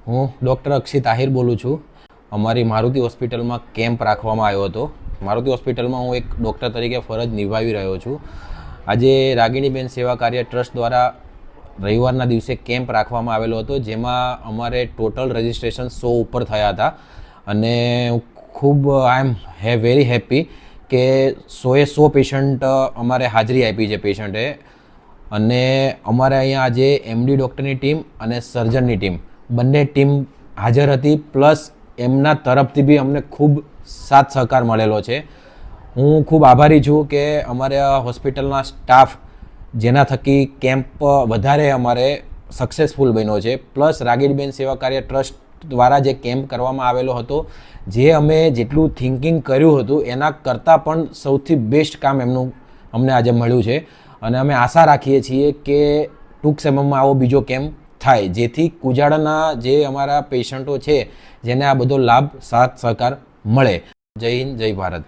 હું ડૉક્ટર અક્ષિત આહિર બોલું છું. અમારી મારુતિ હોસ્પિટલમાં કેમ્પ રાખવામાં આવ્યો હતો. મારુતિ હોસ્પિટલમાં હું એક ડૉક્ટર તરીકે ફરજ નિભાવી રહ્યો છું. આજે રાગિણીબેન સેવા કાર્ય ટ્રસ્ટ દ્વારા રવિવારના દિવસે કેમ્પ રાખવામાં આવેલો હતો, જેમાં અમારે ટોટલ રજિસ્ટ્રેશન 100 ઉપર થયા હતા. અને ખૂબ આઈ એમ વેરી હેપી કે 100 પેશન્ટ અમારે હાજરી આપી છે પેશન્ટે. અને અમારે અહીંયા આજે એમડી ડૉક્ટરની ટીમ અને સર્જનની ટીમ બંને ટીમ હાજર હતી, પ્લસ એમના તરફથી બી અમને ખૂબ સાથ સહકાર મળેલો છે. હું ખૂબ આભારી છું કે અમારા હોસ્પિટલના સ્ટાફ જેના થકી કેમ્પ વધારે અમારે સક્સેસફુલ બન્યો છે. પ્લસ રાગીણીબેન સેવા કાર્ય ટ્રસ્ટ દ્વારા જે કેમ્પ કરવામાં આવેલો હતો, જે અમે જેટલું થિંકિંગ કર્યું હતું એના કરતાં પણ સૌથી બેસ્ટ કામ એમનું અમને આજે મળ્યું છે. અને અમે આશા રાખીએ છીએ કે ટૂંક સમયમાં આવો બીજો કેમ્પ થાય, જેથી કુજાડાના જે અમારા પેશન્ટો છે જેને આ બધો લાભ સાથ સહકાર મળે. જય હિન્દ, જય ભારત.